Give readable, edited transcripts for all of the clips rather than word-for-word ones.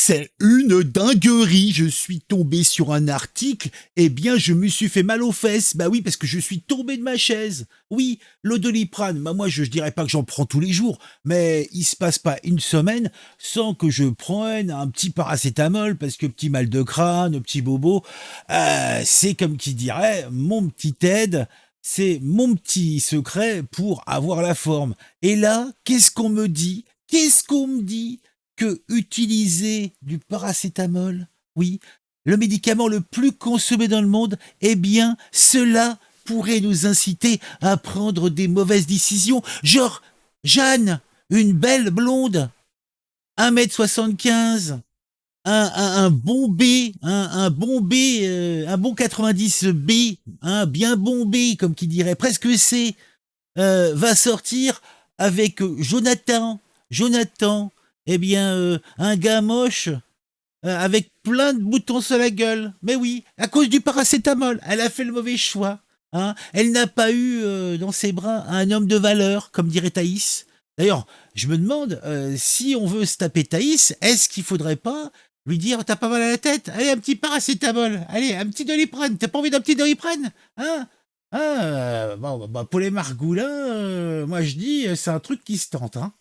C'est une dinguerie. Je suis tombé sur un article. Eh bien, je me suis fait mal aux fesses. Bah oui, parce que je suis tombé de ma chaise. Oui, l'eau de Doliprane. Bah moi, je dirais pas que j'en prends tous les jours, mais il se passe pas une semaine sans que je prenne un petit paracétamol parce que petit mal de crâne, petit bobo, c'est comme qui dirait mon petit aide. C'est mon petit secret pour avoir la forme. Et là, qu'est-ce qu'on me dit? Qu'est-ce qu'on me dit? Que utiliser du paracétamol, oui, le médicament le plus consommé dans le monde, eh bien, cela pourrait nous inciter à prendre des mauvaises décisions. Genre, Jeanne, une belle blonde, 1,75 m, un bon B, un bon B, un bon 90 B, un bien bon B, comme qui dirait, presque C, va sortir avec Jonathan, eh bien, un gars moche, avec plein de boutons sur la gueule. Mais oui, à cause du paracétamol, elle a fait le mauvais choix. Hein. Elle n'a pas eu dans ses bras un homme de valeur, comme dirait Thaïs. D'ailleurs, je me demande, si on veut se taper Thaïs, est-ce qu'il faudrait pas lui dire, t'as pas mal à la tête? Allez, un petit paracétamol. Allez, un petit Doliprane. T'as pas envie d'un petit Doliprane? Hein? Bon, bah, pour les margoulins, moi je dis, c'est un truc qui se tente. Hein.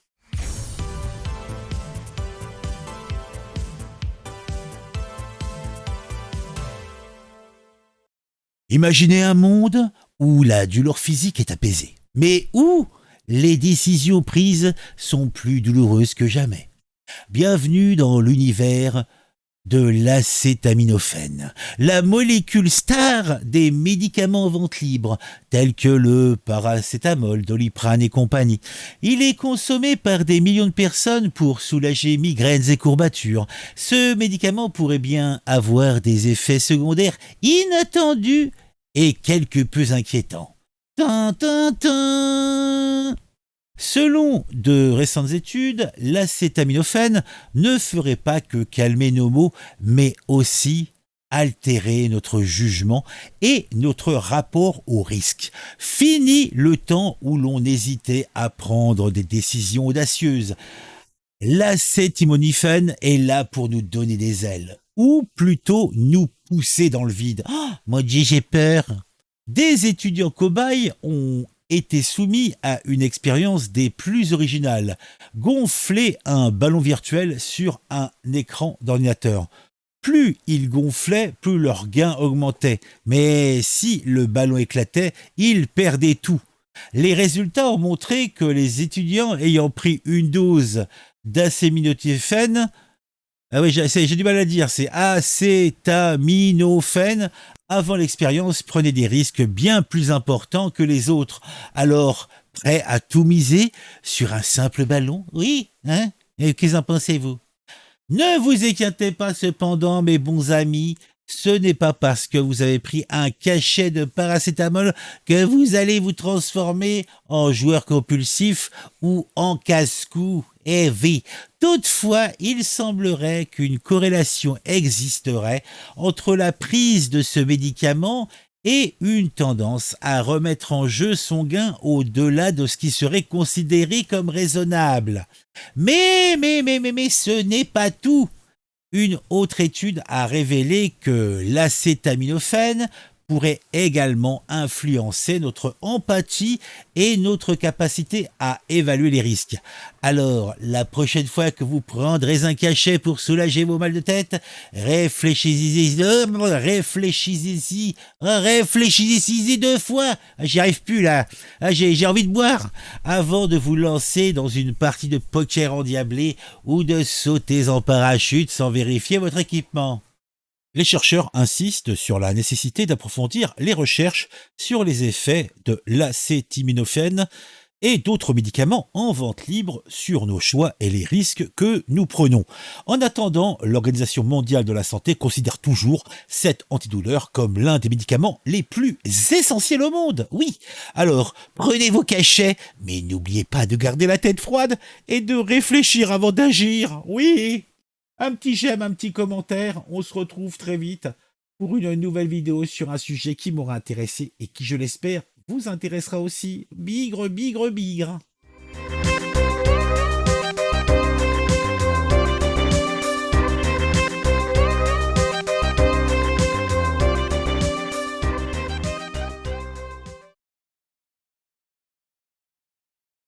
Imaginez un monde où la douleur physique est apaisée, mais où les décisions prises sont plus douloureuses que jamais. Bienvenue dans l'univers de l'acétaminophène, la molécule star des médicaments en vente libre, tels que le paracétamol, Doliprane et compagnie. Il est consommé par des millions de personnes pour soulager migraines et courbatures. Ce médicament pourrait bien avoir des effets secondaires inattendus et quelque peu inquiétants. Tin, tin, tin. Selon de récentes études, l'acétaminophène ne ferait pas que calmer nos maux, mais aussi altérer notre jugement et notre rapport au risque. Fini le temps où l'on hésitait à prendre des décisions audacieuses. L'acétaminophène est là pour nous donner des ailes, ou plutôt nous pousser dans le vide. Oh, moi j'ai peur. Des étudiants cobayes ont été soumis à une expérience des plus originales, gonfler un ballon virtuel sur un écran d'ordinateur. Plus ils gonflaient, plus leur gain augmentait. Mais si le ballon éclatait, ils perdaient tout. Les résultats ont montré que les étudiants ayant pris une dose d'acétaminophène, ah oui, j'ai du mal à dire, c'est acétaminophène, avant l'expérience, prenaient des risques bien plus importants que les autres. Alors, prêt à tout miser sur un simple ballon? Oui, hein? Et qu'en pensez-vous? Ne vous inquiétez pas cependant, mes bons amis, ce n'est pas parce que vous avez pris un cachet de paracétamol que vous allez vous transformer en joueur compulsif ou en casse-cou. Eh oui, toutefois, il semblerait qu'une corrélation existerait entre la prise de ce médicament et une tendance à remettre en jeu son gain au-delà de ce qui serait considéré comme raisonnable. Mais, ce n'est pas tout. Une autre étude a révélé que l'acétaminophène pourrait également influencer notre empathie et notre capacité à évaluer les risques. Alors, la prochaine fois que vous prendrez un cachet pour soulager vos mal de tête, réfléchissez-y deux fois. J'y arrive plus là. J'ai envie de boire avant de vous lancer dans une partie de poker endiablé ou de sauter en parachute sans vérifier votre équipement. Les chercheurs insistent sur la nécessité d'approfondir les recherches sur les effets de l'acétaminophène et d'autres médicaments en vente libre sur nos choix et les risques que nous prenons. En attendant, l'Organisation mondiale de la santé considère toujours cette antidouleur comme l'un des médicaments les plus essentiels au monde. Oui, alors prenez vos cachets, mais n'oubliez pas de garder la tête froide et de réfléchir avant d'agir. Oui. Un petit j'aime, un petit commentaire, on se retrouve très vite pour une nouvelle vidéo sur un sujet qui m'aura intéressé et qui, je l'espère, vous intéressera aussi. Bigre, bigre, bigre.